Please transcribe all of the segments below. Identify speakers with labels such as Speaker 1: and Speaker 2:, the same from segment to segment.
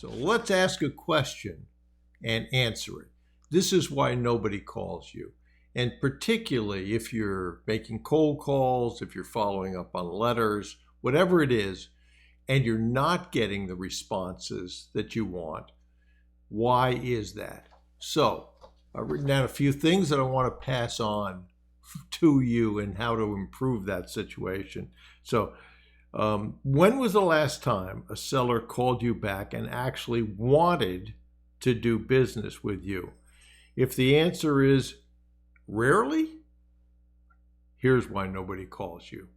Speaker 1: So let's ask a question and answer it. This is why nobody calls you. And particularly if you're making cold calls, if you're following up on letters, whatever it is, and you're not getting the responses that you want, why is that? So I've written down a few things that I want to pass on to you and how to improve that situation. So when was the last time a seller called you back and actually wanted to do business with you? If the answer is rarely, here's why nobody calls you.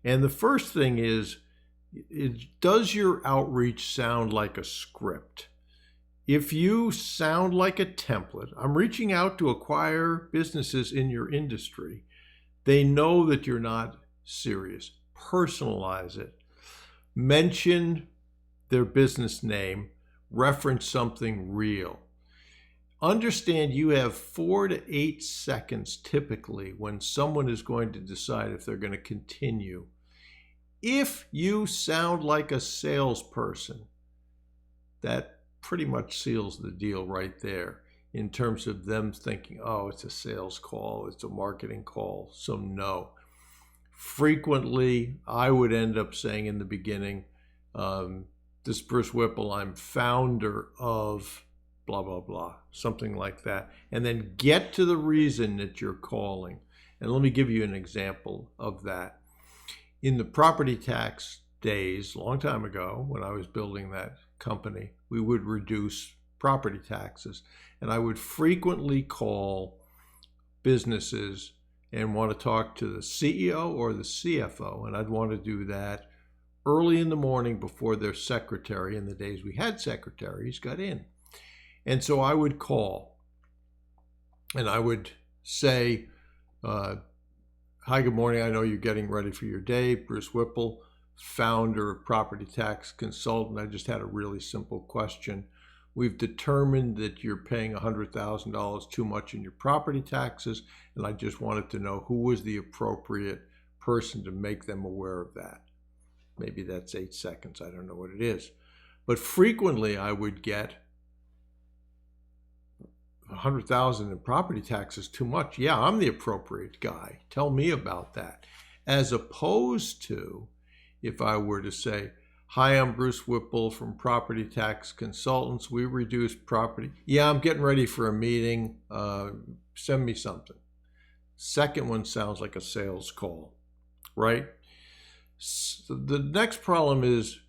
Speaker 1: And the first thing is, does your outreach sound like a script? If you sound like a template, I'm reaching out to acquire businesses in your industry, they know that you're not serious. Personalize it. Mention their business name. Reference something real. Understand you have 4 to 8 seconds typically when someone is going to decide if they're going to continue. If you sound like a salesperson, that pretty much seals the deal right there in terms of them thinking, oh, it's a sales call, it's a marketing call, so no. Frequently, I would end up saying in the beginning, this is Bruce Whipple, I'm founder of blah, blah, blah, something like that. And then get to the reason that you're calling. And let me give you an example of that. In the property tax days, a long time ago, when I was building that company, we would reduce property taxes. And I would frequently call businesses and want to talk to the CEO or the CFO. And I'd want to do that early in the morning before their secretary, in the days we had secretaries, got in. And so I would call and I would say, hi, good morning. I know you're getting ready for your day. Bruce Whipple, founder of Property Tax Consultant. I just had a really simple question. We've determined that you're paying $100,000 too much in your property taxes, and I just wanted to know who was the appropriate person to make them aware of that. Maybe that's 8 seconds. I don't know what it is. But frequently I would get $100,000 in property taxes too much. Yeah, I'm the appropriate guy. Tell me about that. As opposed to if I were to say, hi, I'm Bruce Whipple from Property Tax Consultants. We reduce property. Yeah, I'm getting ready for a meeting. Send me something. Second one sounds like a sales call, right? So the next problem is,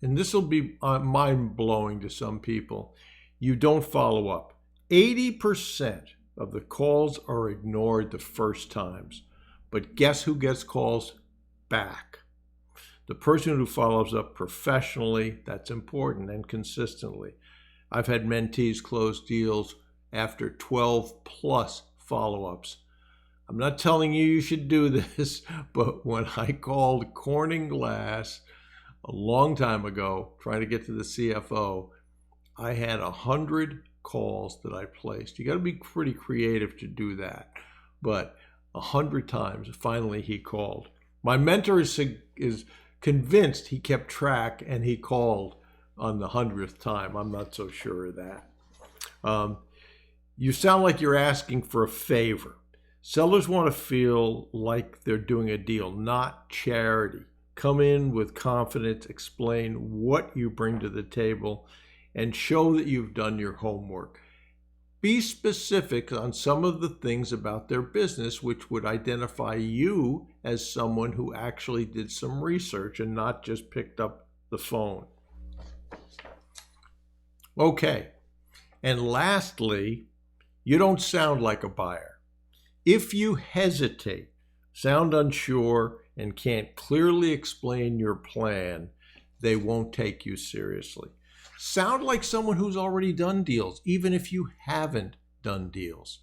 Speaker 1: and this will be mind-blowing to some people, you don't follow up. 80% of the calls are ignored the first times. But guess who gets calls back? The person who follows up professionally, that's important, and consistently. I've had mentees close deals after 12 plus follow-ups. I'm not telling you you should do this, but when I called Corning Glass a long time ago, trying to get to the CFO, I had 100 calls that I placed. You got to be pretty creative to do that. But 100 times, finally he called. My mentor is convinced he kept track and he called on the 100th time. I'm not so sure of that. You sound like you're asking for a favor. Sellers want to feel like they're doing a deal, not charity. Come in with confidence, explain what you bring to the table, and show that you've done your homework. Be specific on some of the things about their business which would identify you as someone who actually did some research and not just picked up the phone. Okay, and lastly, you don't sound like a buyer. If you hesitate, sound unsure, and can't clearly explain your plan, they won't take you seriously. Sound like someone who's already done deals, even if you haven't done deals.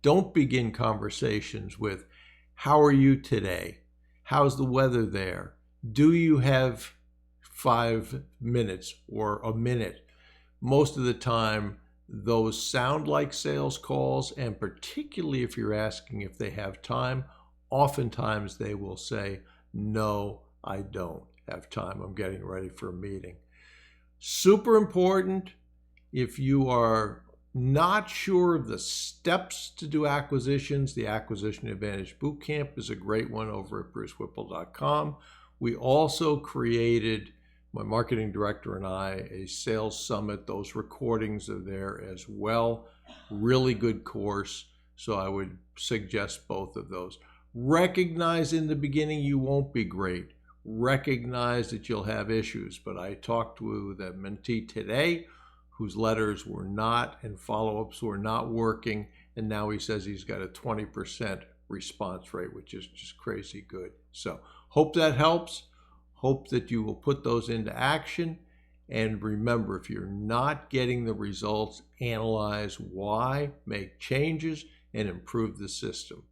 Speaker 1: Don't begin conversations with, how are you today? How's the weather there? Do you have 5 minutes or a minute? Most of the time, those sound like sales calls, and particularly if you're asking if they have time, oftentimes they will say, no, I don't have time. I'm getting ready for a meeting. Super important. If you are not sure of the steps to do acquisitions, the Acquisition Advantage Bootcamp is a great one over at brucewhipple.com. We also created, my marketing director and I, a sales summit. Those recordings are there as well. Really good course. So I would suggest both of those. Recognize in the beginning you won't be great. Recognize that you'll have issues. But I talked with a mentee today whose letters were not and follow-ups were not working, and now he says he's got a 20% response rate, which is just crazy good. So hope that helps. Hope that you will put those into action. And remember, if you're not getting the results, analyze why, make changes, and improve the system.